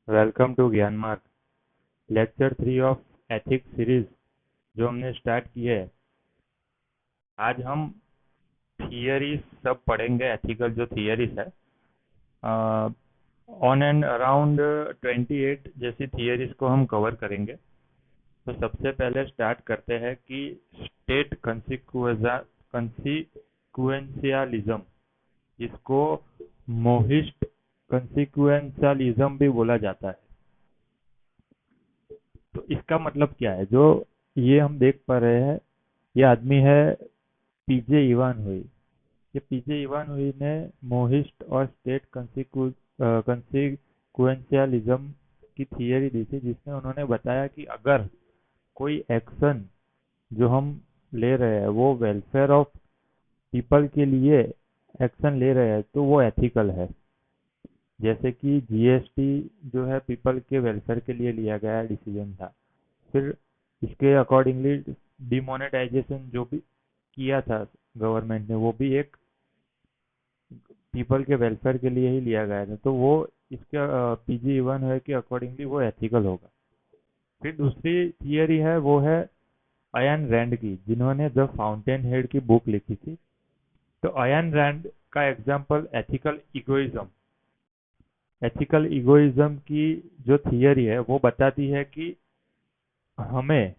Welcome to ज्ञान मार्ग। Lecture 3 of ethics series जो हमने स्टार्ट की है। आज हम थियरीज सब पढ़ेंगे। एथिकल जो थियरीज है, ऑन एंड अराउंड 28 जैसी थियरीज को हम कवर करेंगे। तो सबसे पहले स्टार्ट करते हैं कि स्टेट कंसिक्वेंशियलिज्म, जिसको मोहिस्ट कंसिक्वेंशियलिज्म भी बोला जाता है। तो इसका मतलब क्या है? जो ये हम देख पा रहे हैं, ये आदमी है पीजे इवान हुई। ये पीजे इवान हुई ने मोहिस्ट और स्टेट कंसिक्वेंशियलिज्म की थियरी दी थी, जिसमें उन्होंने बताया कि अगर कोई एक्शन जो हम ले रहे हैं वो वेलफेयर ऑफ पीपल के लिए एक्शन ले रहे हैं तो वो एथिकल है। जैसे कि जीएसटी जो है पीपल के वेलफेयर के लिए लिया गया डिसीजन था। फिर इसके अकॉर्डिंगली डिमोनेटाइजेशन जो भी किया था गवर्नमेंट ने, वो भी एक पीपल के वेलफेयर के लिए ही लिया गया था। तो वो इसके पीजी इवन है कि अकॉर्डिंगली वो एथिकल होगा। फिर दूसरी थियरी है, वो है अयन रैंड की, जिन्होंने द फाउंटेन हेड की बुक लिखी थी। तो अयन रैंड का एग्जाम्पल एथिकल इगोइज्म की जो थियरी है वो बताती है कि हमें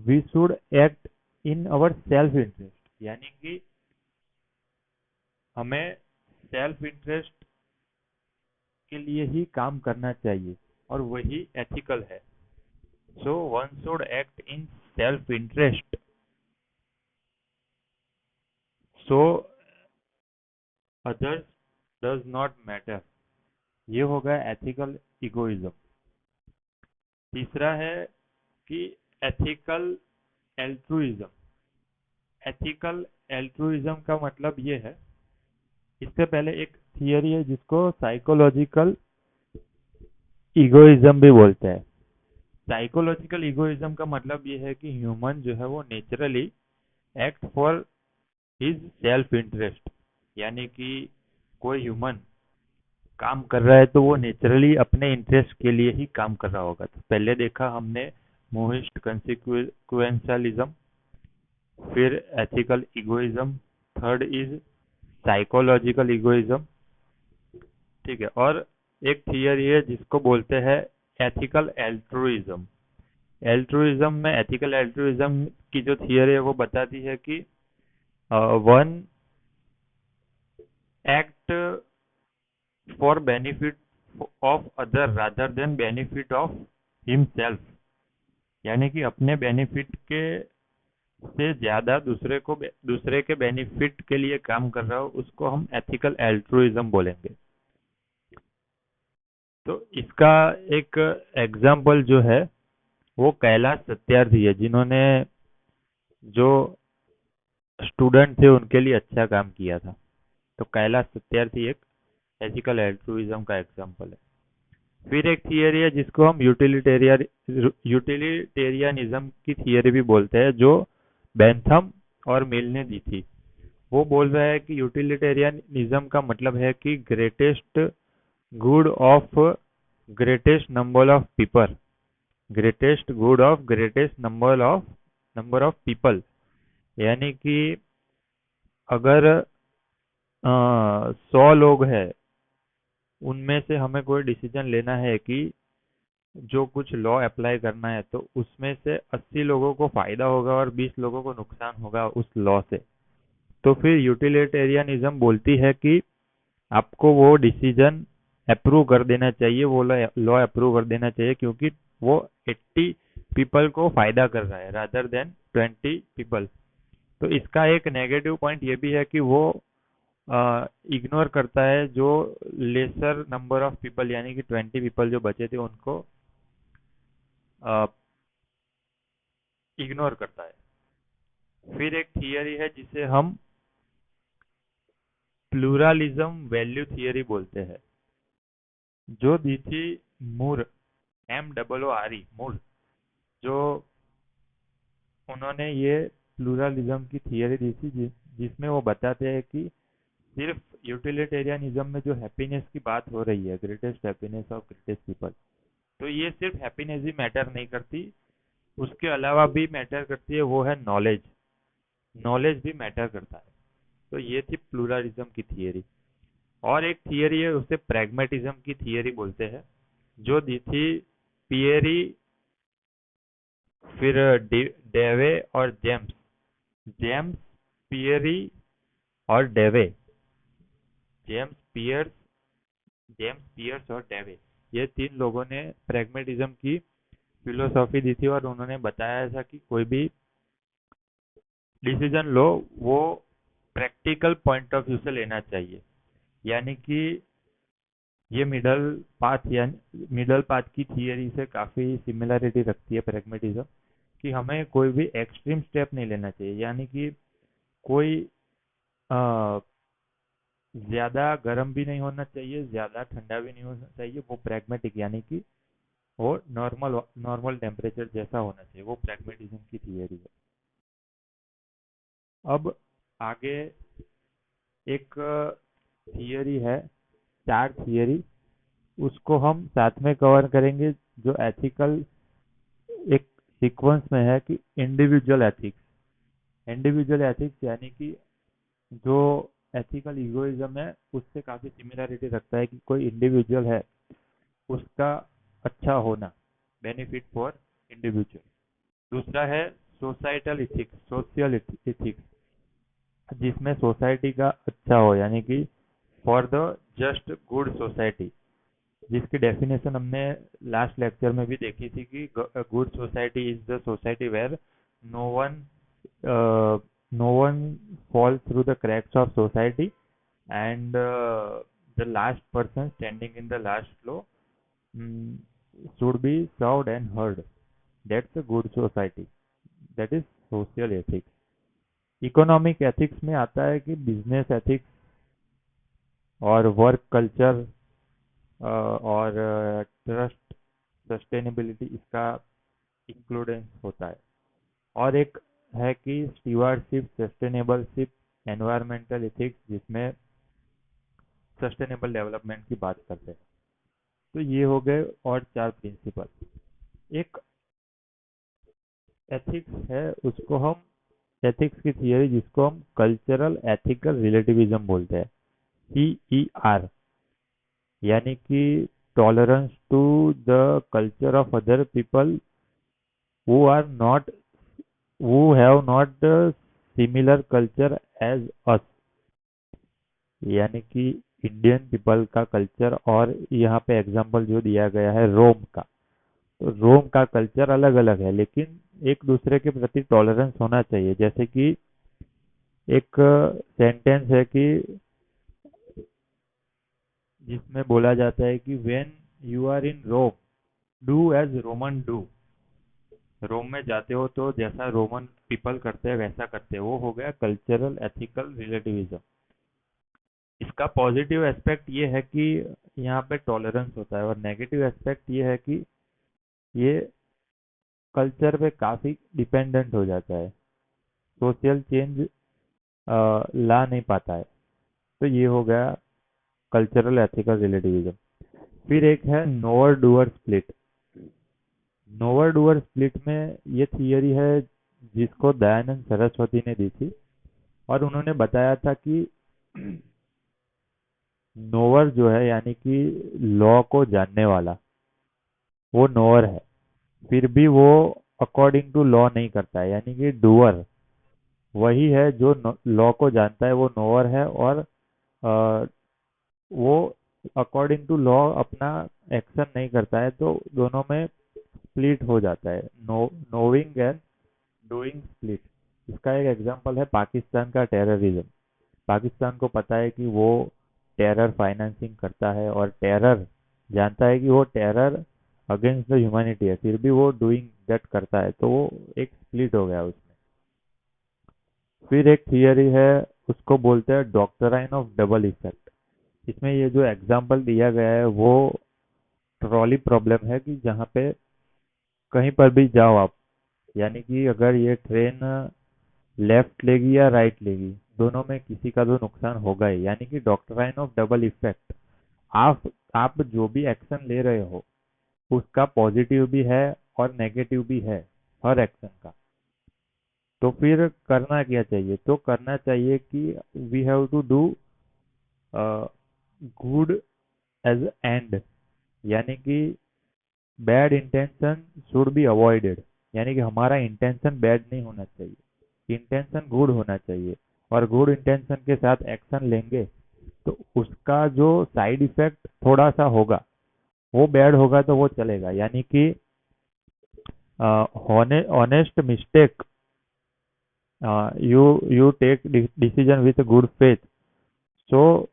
we should act in our self interest, यानी कि हमें सेल्फ इंटरेस्ट के लिए ही काम करना चाहिए और वही एथिकल है। So one should act in self interest, so others does not matter. ये होगा एथिकल इगोइज्म। तीसरा है कि एथिकल एल्ट्रुइज्म। एथिकल एल्ट्रुइज्म का मतलब ये है, इससे पहले एक थियरी है जिसको साइकोलॉजिकल इगोइज्म भी बोलते हैं। साइकोलॉजिकल इगोइज्म का मतलब ये है कि ह्यूमन जो है वो naturally act for his self interest, यानी कि कोई ह्यूमन काम कर रहा है तो वो नेचुरली अपने इंटरेस्ट के लिए ही काम कर रहा होगा। तो पहले देखा हमने मोहिस्ट कंसिक्वेंशियलिज्म, फिर ethical egoism, third is psychological egoism. ठीक है। और एक थियरी है जिसको बोलते हैं एथिकल एल्ट्रुइज्म। एल्ट्रुइज्म में एथिकल एल्ट्रुइज्म की जो थियरी है वो बताती है कि one act for benefit of other rather than benefit of himself, यानी कि अपने बेनिफिट के से ज्यादा दूसरे के बेनिफिट के लिए काम कर रहा हो, उसको हम एथिकल एल्ट्रुइज्म बोलेंगे। तो इसका एक एग्जाम्पल जो है वो कैलाश सत्यार्थी है, जिन्होंने जो स्टूडेंट थे उनके लिए अच्छा काम किया था। तो कैलाश सत्यार्थी एक एथिकल एल्ट्रुइज्म का एग्जाम्पल है। फिर एक थियरी है जिसको हम यूटिलिटेरियनिज्म की थियरी भी बोलते हैं, जो बेंथम और मिल ने दी थी। वो बोल रहा है कि यूटिलिटेरियनिज्म का मतलब है कि greatest good of greatest number of people, यानी कि अगर 100 लोग हैं, उनमें से हमें कोई डिसीजन लेना है कि जो कुछ लॉ अप्लाई करना है, तो उसमें से 80 लोगों को फायदा होगा और 20 लोगों को नुकसान होगा उस लॉ से। तो फिर यूटिलिटेरियनिज्म बोलती है कि आपको वो डिसीजन अप्रूव कर देना चाहिए, वो लॉ अप्रूव कर देना चाहिए, क्योंकि वो 80 पीपल को फायदा कर रहा है रादर देन 20 पीपल। तो इसका एक नेगेटिव पॉइंट ये भी है कि वो इग्नोर करता है जो लेसर नंबर ऑफ पीपल, यानी कि 20 पीपल जो बचे थे उनको इग्नोर करता है। फिर एक थियरी है जिसे हम प्लूरालिज्म वैल्यू थियरी बोलते हैं, जो दी थी मूर, मूर। जो उन्होंने ये प्लूरालिज्म की थियरी दी थी, जिसमें वो बताते हैं कि सिर्फ यूटिलिटेरियनिज्म में जो हैप्पीनेस की बात हो रही है, greatest happiness of greatest people, तो ये सिर्फ हैप्पीनेस ही मैटर नहीं करती, उसके अलावा भी मैटर करती है, वो है नॉलेज। नॉलेज भी मैटर करता है। तो ये थी प्लूरलिज्म की थियरी। और एक थियरी है, उसे प्रैग्मेटिज्म की थियरी बोलते हैं, जो दी थी पियरी, फिर डेवे और जेम्स। जेम्स पियरी और डेवे। जेम्स पियर्स जेम्स पियर्स और डेवे, ये तीन लोगों ने प्रैग्मेटिज्म की फिलोसॉफी दी थी, और उन्होंने बताया था कि कोई भी डिसीजन लो, वो प्रैक्टिकल पॉइंट ऑफ व्यू से लेना चाहिए। यानी कि ये मिडल पाथ की थियरी से काफ़ी सिमिलरिटी रखती है प्रैग्मेटिज्म, कि हमें कोई भी एक्सट्रीम स्टेप नहीं लेना चाहिए। यानी कि कोई ज़्यादा गर्म भी नहीं होना चाहिए, ज़्यादा ठंडा भी नहीं होना चाहिए, वो प्रैग्मेटिक यानी कि वो नॉर्मल नॉर्मल टेम्परेचर जैसा होना चाहिए, वो प्रैग्मेटिज्म की थियरी है। अब आगे एक थियरी है, चार थियरी, उसको हम साथ में कवर करेंगे, जो एथिकल एक सीक्वेंस में है कि इंडिविजुअल एथिक्स। इंडिविजुअल एथिक्स यानी कि जो एथिकल इगोइज्म है, उससे काफ़ी सिमिलरिटी रखता है, कि कोई इंडिविजुअल है, उसका अच्छा होना, बेनिफिट फॉर इंडिविजुअल। दूसरा है सोसाइटल इथिक्स, सोशल इथिक्स, जिसमें सोसाइटी का अच्छा हो, यानी कि for the just good society, जिसकी डेफिनेशन हमने लास्ट लेक्चर में भी देखी थी, कि good society is the society where no one no one fall through the cracks of society, and the last person standing in the last row should be served and heard. That's a good society. That is social ethics. Economic ethics में आता है कि business ethics और work culture और trust, sustainability, इसका इंक्लूडेंस होता है। और एक है कि स्टीवार्डशिप, सस्टेनेबलशिप, एनवायरमेंटल एथिक्स, जिसमें सस्टेनेबल डेवलपमेंट की बात करते हैं। तो ये हो गए और चार प्रिंसिपल। एक एथिक्स है, उसको हम एथिक्स की थियरी, जिसको हम कल्चरल एथिकल रिलेटिविज्म बोलते हैं, CER, यानी कि tolerance to the culture of other people who are not who have not the similar culture as us. यानी कि इंडियन पीपल का कल्चर, और यहाँ पे एग्जांपल जो दिया गया है रोम का, तो रोम का कल्चर अलग अलग है, लेकिन एक दूसरे के प्रति टॉलरेंस होना चाहिए। जैसे कि एक सेंटेंस है कि जिसमें बोला जाता है कि when you are in Rome, do as Roman do. Rome में जाते हो तो जैसा रोमन पीपल करते हैं वैसा करते हैं, वो हो गया कल्चरल एथिकल रिलेटिविज्म। इसका पॉजिटिव एस्पेक्ट ये है कि यहाँ पे टॉलरेंस होता है, और नेगेटिव एस्पेक्ट ये है कि ये कल्चर पे काफ़ी डिपेंडेंट हो जाता है, सोशल चेंज ला नहीं पाता है। तो ये हो गया कल्चरल एथिकल रिलेटिविज्म। फिर एक है knower doer split. Knower doer split में ये थियरी है, जिसको दयानंद सरस्वती ने दी थी, और उन्होंने बताया था कि नोअर जो है, यानी कि लॉ को जानने वाला, वो नोअर है, फिर भी वो अकॉर्डिंग टू लॉ नहीं करता है। यानी कि डूअर वही है जो लॉ को जानता है, वो नोअर है, और अ, वो अकॉर्डिंग टू लॉ अपना एक्शन नहीं करता है। तो दोनों में स्प्लिट हो जाता है, नोइंग एंड डूइंग स्प्लिट। इसका एक एग्जांपल है पाकिस्तान का टेररिज्म। पाकिस्तान को पता है कि वो टेरर फाइनेंसिंग करता है, और टेरर जानता है कि वो टेरर अगेंस्ट द ह्यूमैनिटी है, फिर भी वो डूइंग दैट करता है, तो वो एक स्प्लिट हो गया उसमें। फिर एक थियरी है, उसको बोलते हैं डॉक्ट्राइन ऑफ डबल इफेक्ट। इसमें ये जो एग्जांपल दिया गया है, वो ट्रॉली प्रॉब्लम है, कि जहाँ पे कहीं पर भी जाओ आप, यानी कि अगर ये ट्रेन लेफ्ट लेगी या राइट लेगी, दोनों में किसी का तो नुकसान होगा ही, यानी कि डॉक्ट्राइन ऑफ डबल इफेक्ट। आप आप जो भी एक्शन ले रहे हो उसका पॉजिटिव भी है और नेगेटिव भी है हर एक्शन का। तो फिर करना क्या चाहिए? तो करना चाहिए कि we have to do good as end, यानी कि bad intention should be avoided, यानी कि हमारा इंटेंशन बैड नहीं होना चाहिए, इंटेंशन गुड होना चाहिए। और गुड इंटेंशन के साथ एक्शन लेंगे तो उसका जो साइड इफेक्ट थोड़ा सा होगा वो बैड होगा तो वो चलेगा, यानी कि honest mistake, you take decision with a good faith, so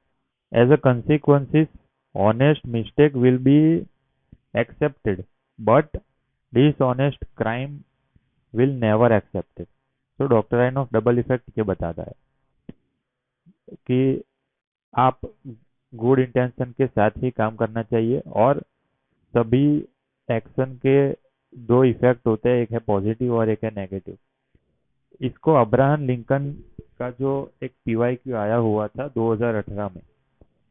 as a consequences honest mistake will be accepted, but dishonest crime will never accept it। तो डॉक्ट्राइन ऑफ डबल इफेक्ट ये बताता है कि आप गुड इंटेंशन के साथ ही काम करना चाहिए, और सभी एक्शन के दो इफेक्ट होते हैं, एक है पॉजिटिव और एक है नेगेटिव। इसको अब्राहम लिंकन का जो एक पीवाईक्यू आया हुआ था 2018 में,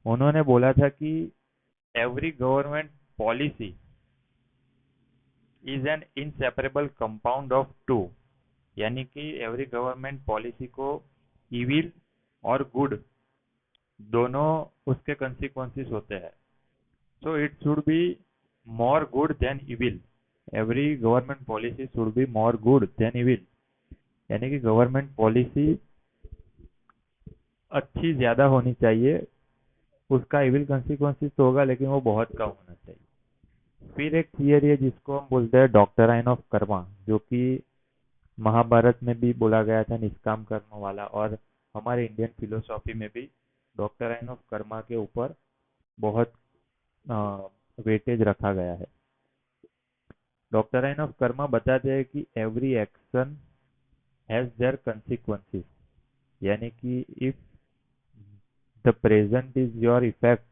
उन्होंने बोला था कि every government policy is an inseparable compound of two, यानी कि एवरी गवर्नमेंट पॉलिसी को इविल और गुड दोनों उसके कंसिक्वेंसेस होते हैं। So it should be more good than evil, every government policy should be more good than evil, यानी कि गवर्नमेंट पॉलिसी अच्छी ज्यादा होनी चाहिए, उसका इविल कंसिक्वेंसेस तो होगा लेकिन वो बहुत कम होना चाहिए। फिर एक थियरी है जिसको हम बोलते हैं डॉक्ट्राइन ऑफ कर्मा, जो कि महाभारत में भी बोला गया था, निष्काम कर्म वाला, और हमारे इंडियन फिलोसॉफी में भी डॉक्ट्राइन ऑफ कर्मा के ऊपर बहुत वेटेज रखा गया है। डॉक्ट्राइन ऑफ कर्मा बताते हैं कि every action has their consequences, यानी कि if the present is your effect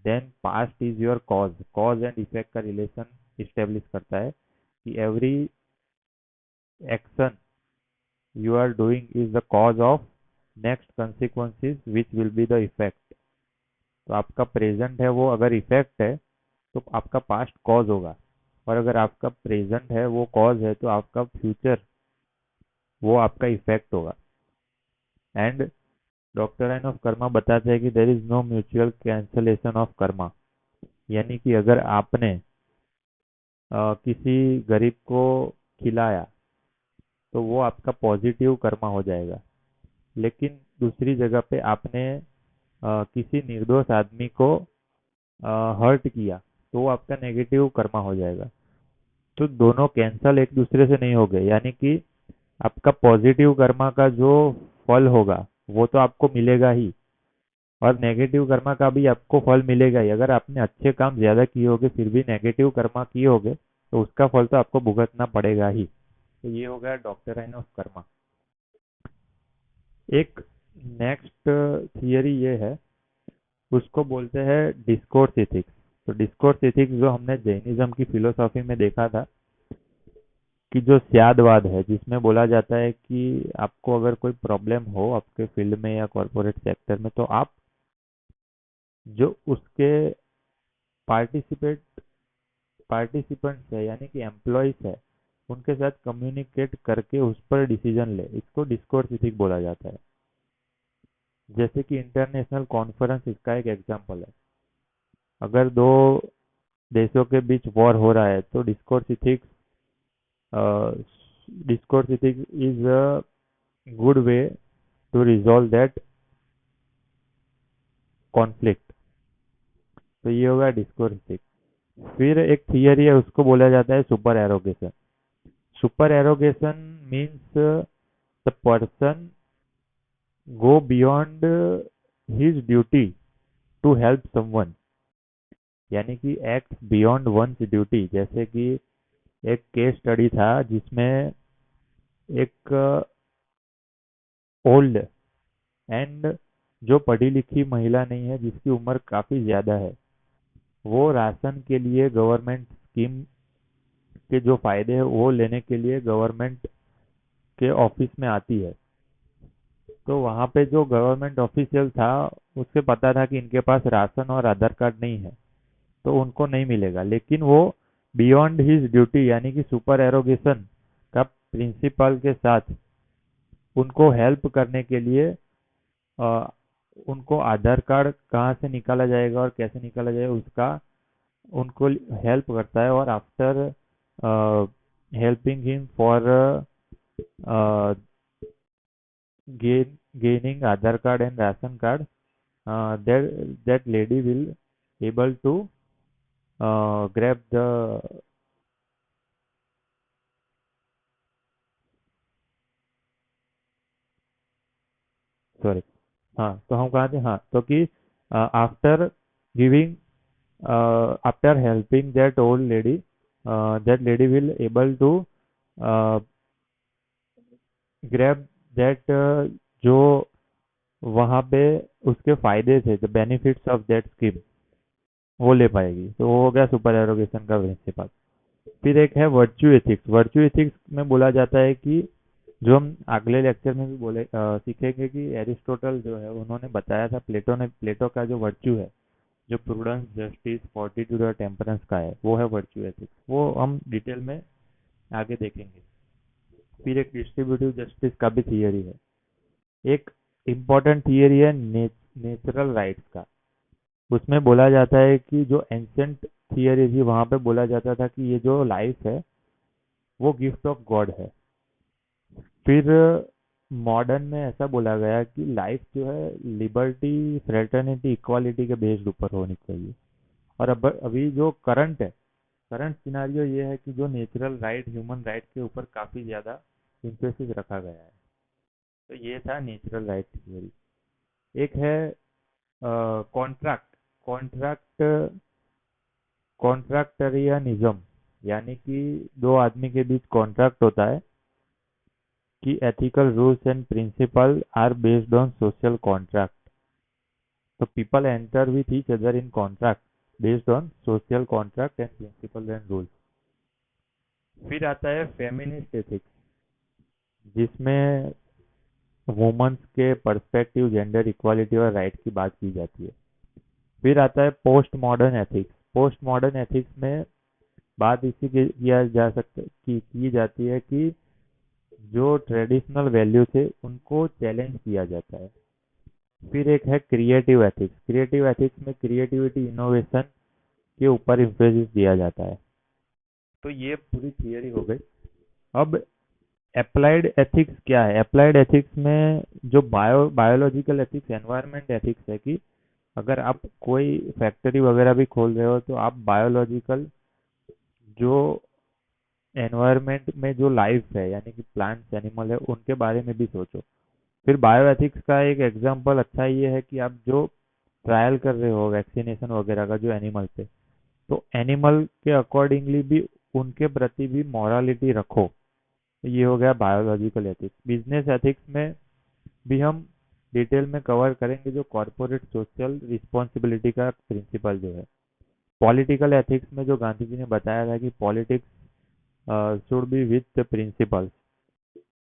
then past is your cause, cause and effect का रिलेशन इस्टेब्लिश करता है कि every action you are doing is the cause of next consequences which will be the effect। तो आपका present है वो अगर effect है तो आपका पास्ट कॉज होगा, और अगर आपका प्रेजेंट है वो कॉज है तो आपका फ्यूचर वो आपका इफेक्ट होगा। एंड डॉक्ट्राइन ऑफ कर्मा बताते हैं कि there is no mutual cancellation of karma, यानी कि अगर आपने किसी गरीब को खिलाया तो वो आपका पॉजिटिव कर्मा हो जाएगा, लेकिन दूसरी जगह पे आपने किसी निर्दोष आदमी को हर्ट किया तो वो आपका नेगेटिव कर्मा हो जाएगा। तो दोनों कैंसल एक दूसरे से नहीं हो गए, यानी कि आपका पॉजिटिव कर्मा का जो फल होगा वो तो आपको मिलेगा ही, और नेगेटिव कर्मा का भी आपको फल मिलेगा ही। अगर आपने अच्छे काम ज्यादा किए होंगे फिर भी नेगेटिव कर्मा किए होंगे तो उसका फल तो आपको भुगतना पड़ेगा ही। तो ये हो गया डॉक्ट्राइन ऑफ कर्मा। एक नेक्स्ट थियरी ये है, उसको बोलते हैं डिस्कोर्स एथिक्स। तो डिस्कोर्स एथिक्स जो हमने जैनिज्म की फिलोसॉफी में देखा था कि जो स्यादवाद है, जिसमें बोला जाता है कि आपको अगर कोई प्रॉब्लम हो आपके फील्ड में या कॉरपोरेट सेक्टर में तो आप जो उसके पार्टिसिपेट पार्टिसिपेंट्स है यानी कि एम्प्लॉयज है उनके साथ कम्युनिकेट करके उस पर डिसीजन ले, इसको डिस्कोर्स एथिक बोला जाता है। जैसे कि इंटरनेशनल कॉन्फ्रेंस इसका एक एग्जांपल है। अगर दो देशों के बीच वॉर हो रहा है तो discourse ethics is a good way to resolve that conflict. तो ये होगा डिस्कोर्स एथिक्स। फिर एक थियरी है उसको बोला जाता है supererogation. Supererogation means the person go beyond his duty to help someone, यानी कि एक्ट बियॉन्ड वंस ड्यूटी। जैसे कि एक केस स्टडी था जिसमें एक ओल्ड एंड जो पढ़ी लिखी महिला नहीं है जिसकी उम्र काफी ज्यादा है, वो राशन के लिए गवर्नमेंट स्कीम के जो फायदे हैं वो लेने के लिए गवर्नमेंट के ऑफिस में आती है। तो वहाँ पे जो गवर्नमेंट ऑफिशियल था उससे पता था कि इनके पास राशन और आधार कार्ड नहीं है, तो उनको नहीं मिलेगा। लेकिन वो बियॉन्ड हिज ड्यूटी यानी कि सुपर एरोगेशन का प्रिंसिपल के साथ उनको हेल्प करने के लिए अ, उनको आधार कार्ड कहाँ से निकाला जाएगा और कैसे निकाला जाएगा उसका उनको हेल्प करता है। और after helping him for gaining Aadhaar card and ration card, that lady will able to grab the sorry। हाँ तो हम कहा थे, हाँ तो कि after giving after helping that old lady, that lady will able to grab that, जो वहाँ पे उसके फायदे थे, the benefits of that scheme, वो ले पाएगी। तो वो हो गया सुपर एरोगेशन का प्रिंसिपल। फिर एक है वर्च्यू एथिक्स। वर्च्यू एथिक्स में बोला जाता है कि जो हम अगले लेक्चर में भी सीखेंगे कि एरिस्टोटल जो है उन्होंने बताया था, प्लेटो का जो वर्च्यू है, जो प्रूडेंस, जस्टिस, फोर्टिट्यूड और टेम्परेंस का है, वो है वर्च्यू एथिक्स। वो हम डिटेल में आगे देखेंगे। फिर एक डिस्ट्रीब्यूटिव जस्टिस का भी थियरी है। एक इम्पॉर्टेंट थियरी है नेचुरल राइट्स का। उसमें बोला जाता है कि जो एंशंट थियरी थी वहां पे बोला जाता था कि ये जो लाइफ है वो गिफ्ट ऑफ गॉड है। फिर मॉडर्न में ऐसा बोला गया कि लाइफ जो है लिबर्टी, फ्रेटर्निटी, इक्वालिटी के बेस्ड ऊपर होनी चाहिए। और अब अभी जो करंट सिनारियो ये है कि जो नेचुरल राइट, ह्यूमन राइट के ऊपर काफी ज्यादा इंफेसिस रखा गया है। तो ये था नेचुरल राइट थियोरी। एक है कॉन्ट्रैक्ट कॉन्ट्रैक्ट कॉन्ट्रैक्टरियनिज्म, यानी कि दो आदमी के बीच कॉन्ट्रैक्ट होता है कि ethical rules and principles are based on social contract. So people enter with each other in contract based on social contract and principles and rules. फिर आता है फेमिनिस्ट एथिक्स, जिसमें वुमेन्स के पर्सपेक्टिव, जेंडर इक्वालिटी और right की बात की जाती है। फिर आता है post modern ethics. Post modern ethics में बात इसी की किया जा सकता की जाती है कि जो ट्रेडिशनल वैल्यू थे उनको चैलेंज किया जाता है। फिर एक है क्रिएटिव एथिक्स। क्रिएटिव एथिक्स में क्रिएटिविटी, इनोवेशन के ऊपर इम्फेसिस दिया जाता है। तो ये पूरी थियरी हो गई। अब अप्लाइड एथिक्स क्या है? अप्लाइड एथिक्स में जो बायोलॉजिकल एथिक्स, एनवायरनमेंट एथिक्स है कि अगर आप कोई फैक्ट्री वगैरह भी खोल रहे हो तो आप बायोलॉजिकल जो एनवायरनमेंट में जो लाइफ है यानी कि प्लांट्स, एनिमल है, उनके बारे में भी सोचो। फिर बायो एथिक्स का एक एग्जांपल अच्छा ये है कि आप जो ट्रायल कर रहे हो वैक्सीनेशन वगैरह का जो एनिमल पे, तो एनिमल के अकॉर्डिंगली भी उनके प्रति भी मॉरलिटी रखो। तो ये हो गया बायोलॉजिकल एथिक्स। बिजनेस एथिक्स में भी हम डिटेल में कवर करेंगे जो कॉर्पोरेट सोशल रिस्पॉन्सिबिलिटी का प्रिंसिपल जो है। पॉलिटिकल एथिक्स में जो गांधी जी ने बताया था कि politics should be with principles.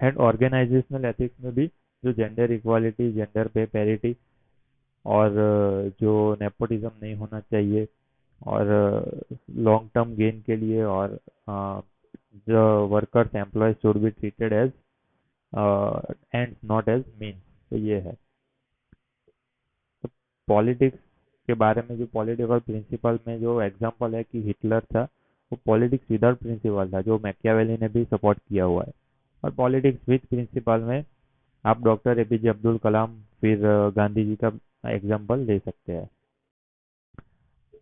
And organisational ethics में भी जो जेंडर इक्वालिटी, जेंडर पे पैरिटी और जो नेपोटिज्म नहीं होना चाहिए, और लॉन्ग टर्म गेन के लिए, और जो workers, employees should be treated as end not as means. तो ये है। तो पॉलिटिक्स के बारे में जो पॉलिटिकल प्रिंसिपल में जो एग्जांपल है कि हिटलर था, वो पॉलिटिक्स विदाउट प्रिंसिपल था, जो मैकियावेली ने भी सपोर्ट किया हुआ है। और पॉलिटिक्स विद प्रिंसिपल में आप डॉक्टर एपीजे अब्दुल कलाम, फिर गांधी जी का एग्जाम्पल ले सकते हैं।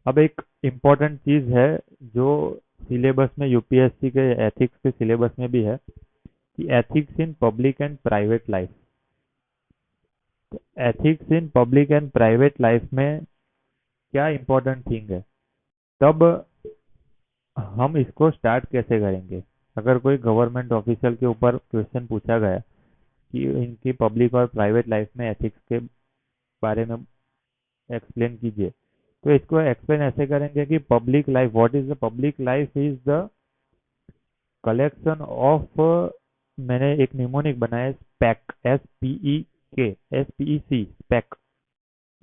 अब एक इम्पॉर्टेंट चीज है जो सिलेबस में, यूपीएससी के एथिक्स के सिलेबस में भी है, कि ethics in public and private life. Ethics in public and private life में क्या इम्पोर्टेंट थिंग है, तब हम इसको स्टार्ट कैसे करेंगे? अगर कोई गवर्नमेंट ऑफिशियल के ऊपर क्वेश्चन पूछा गया कि इनकी पब्लिक और प्राइवेट लाइफ में एथिक्स के बारे में एक्सप्लेन कीजिए, तो इसको एक्सप्लेन ऐसे करेंगे कि public life, what is the public life is the collection of, मैंने एक निमोनिक बनाया, स्पेक, SPEC, के, SPEC, स्पेक,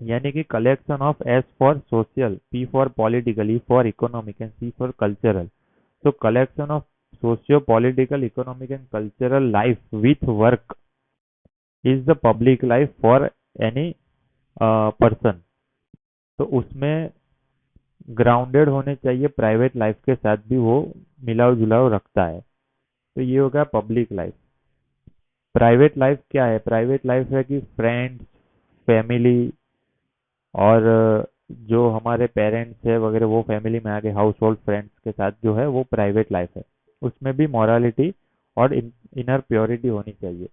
यानी कि collection of, S for social, P for political, E for economic and C for cultural. So collection of socio-political, economic and cultural life with work is the public life for any person. तो उसमें grounded होने चाहिए, private life के साथ भी वो मिलाव जुलाव रखता है. तो ये हो गया पब्लिक लाइफ. प्राइवेट लाइफ क्या है? प्राइवेट लाइफ है कि फ्रेंड्स, फैमिली और जो हमारे पेरेंट्स है वगैरह वो फैमिली में आगे हाउस होल्ड फ्रेंड्स के साथ जो है वो प्राइवेट लाइफ है. उसमें भी मॉरालिटी और इनर प्योरिटी होनी चाहिए.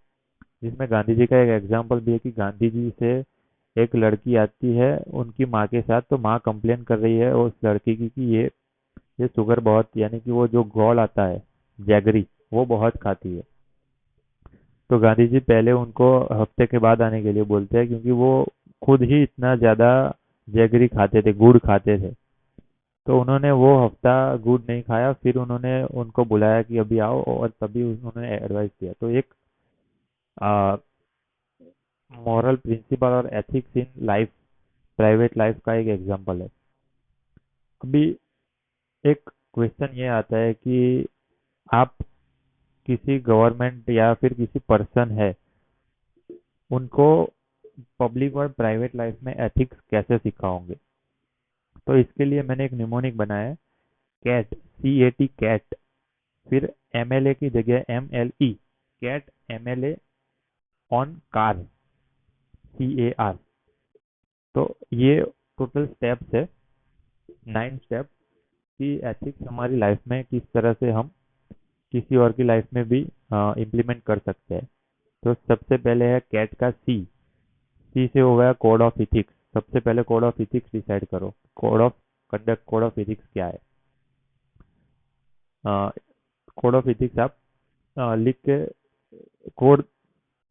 जिसमें गांधी जी का एक एग्जाम्पल भी है कि गांधी जी से एक लड़की आती है उनकी माँ के साथ, तो माँ कंप्लेन कर रही है उस लड़की की कि ये शुगर बहुत, यानी कि वो जो गॉल आता है जैगरी, वो बहुत खाती है. तो गांधी जी पहले उनको हफ्ते के बाद आने के लिए बोलते हैं, क्योंकि वो खुद ही इतना ज्यादा जैगरी खाते थे, गुड़ खाते थे. तो उन्होंने वो हफ्ता गुड़ नहीं खाया, फिर उन्होंने उनको बुलाया कि अभी आओ, और तभी उन्होंने एडवाइस दिया. तो एक मॉरल प्रिंसिपल और ethics in life, private life का एक एग्जांपल है. अभी एक क्वेश्चन ये आता है कि आप किसी गवर्नमेंट या फिर किसी पर्सन है, उनको पब्लिक और प्राइवेट लाइफ में एथिक्स कैसे सिखाओगे? तो इसके लिए मैंने एक निमोनिक बनाया है, कैट, CAT, कैट. फिर MLA की जगह MLE, cat MLA on car, CAR. तो ये टोटल स्टेप्स है, 9 स्टेप, कि एथिक्स हमारी लाइफ में किस तरह से हम किसी और की लाइफ में भी इम्प्लीमेंट कर सकते हैं. तो सबसे पहले है कैट का सी. सी से हो गया कोड ऑफ इथिक्स. सबसे पहले कोड ऑफ इथिक्स डिसाइड करो. Code of conduct, code of ethics क्या है? कोड ऑफ इथिक्स आप लिख के कोड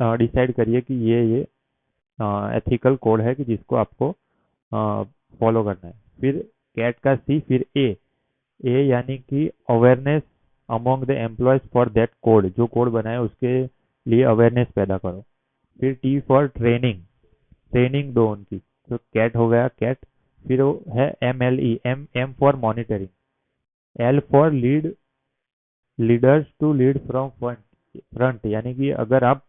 डिसाइड करिए कि ये एथिकल कोड है कि जिसको आपको फॉलो करना है. फिर कैट का सी. फिर ए यानी कि awareness among the employees for that code. जो कोड बनाए उसके लिए अवेयरनेस पैदा करो. फिर टी फॉर ट्रेनिंग, ट्रेनिंग दो उनकी. तो कैट हो गया कैट. फिर वो है MLE, M for monitoring. L for lead, leaders to lead from front, यानी कि अगर आप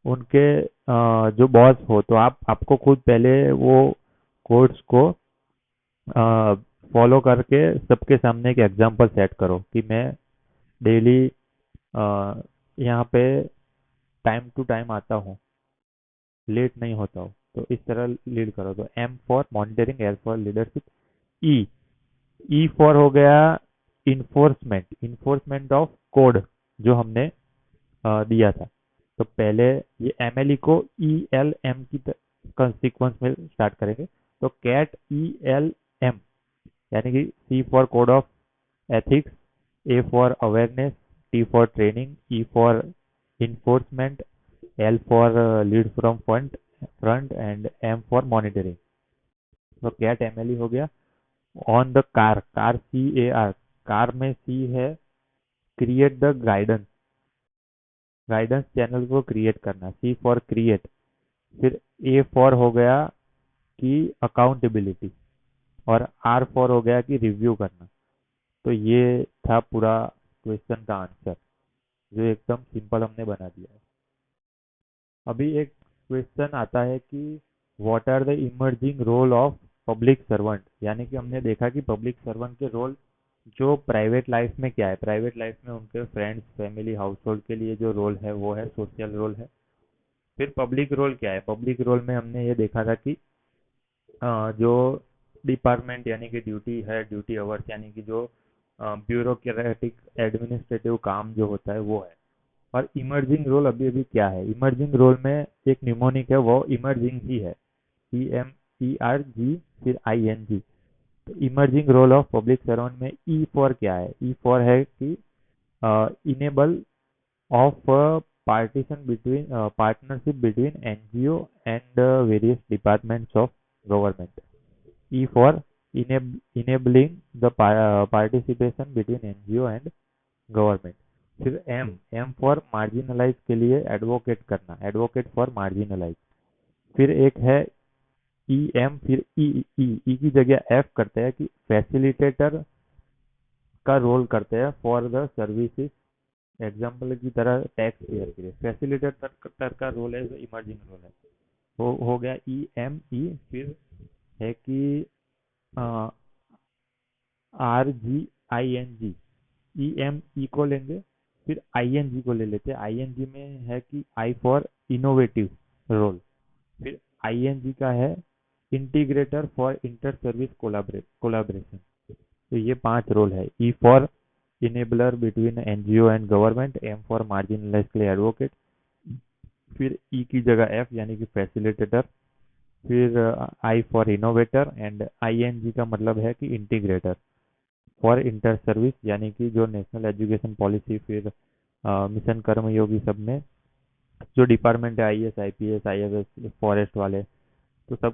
उनके जो बॉस हो तो आपको खुद पहले वो कोड्स को फॉलो करके सबके सामने एक एग्जांपल सेट करो कि मैं डेली यहाँ पे टाइम टू टाइम आता हूँ, लेट नहीं होता हूँ. तो इस तरह लीड करो. तो M for monitoring, L for leadership, E. E for हो गया इन्फोर्समेंट, इन्फोर्समेंट ऑफ कोड जो हमने दिया था. तो पहले ये MLE को ELM की सीक्वेंस में स्टार्ट करेंगे. तो कैट ELM, यानी कि C for code of ethics, A for awareness, T for training, E for enforcement, L for lead from front end M for monitoring. तो कैट MLE हो गया. On the car, car CAR, car में C है create the guidance, guidance channel को create करना, C for create. फिर A for हो गया कि अकाउंटेबिलिटी, और R फॉर हो गया कि रिव्यू करना. तो ये था पूरा क्वेश्चन का आंसर, जो एकदम सिंपल हमने बना दिया है. अभी एक क्वेश्चन आता है कि what are the emerging role of public servant, यानी कि हमने देखा कि पब्लिक सर्वेंट के रोल जो प्राइवेट लाइफ में क्या है. प्राइवेट लाइफ में उनके फ्रेंड्स, फैमिली, हाउस होल्ड के लिए जो रोल है वो है सोशल रोल है. फिर पब्लिक रोल क्या है? पब्लिक रोल में हमने ये देखा था कि जो डिपार्टमेंट यानी कि ड्यूटी है, ड्यूटी अवर्स, यानी कि जो ब्यूरोक्रेटिक एडमिनिस्ट्रेटिव काम जो होता है वो है. और इमर्जिंग रोल अभी अभी क्या है? इमर्जिंग रोल में एक निमोनिक है, वो इमर्जिंग ही है, EMERG, फिर ING. तो emerging role of public servant में ई फॉर क्या है? ई फॉर है कि enable of partition between partnership between NGO and various departments of government. E for enabling the participation between NGO and government. फिर M, M for marginalise के लिए advocate करना, advocate for marginalise. फिर एक है E M, फिर ई, ई की जगह एफ करते हैं कि फैसिलिटेटर का रोल करते हैं फॉर द सर्विसेज, एग्जाम्पल की तरह टैक्स पेयर के लिए फैसिलिटेटर का रोल है, इमर्जिंग रोल है। हो गया ई एम ई। फिर है कि R G I N G, E M E को लेंगे, फिर आई एन जी को ले लेते हैं। आई एन जी में है कि आई फॉर इनोवेटिव रोल। फिर आई एन जी का है integrator for inter service collaboration. तो ये 5 रोल है। E for enabler between NGO and government, M for marginalise के लिए एडवोकेट, फिर ई की जगह एफ यानी कि फैसिलिटेटर, फिर I for innovator, and I N G का मतलब है कि इंटीग्रेटर फॉर इंटर सर्विस, यानी कि जो नेशनल एजुकेशन पॉलिसी, फिर मिशन कर्मयोगी सब में जो डिपार्टमेंट है, I S I P S I F S forest वाले,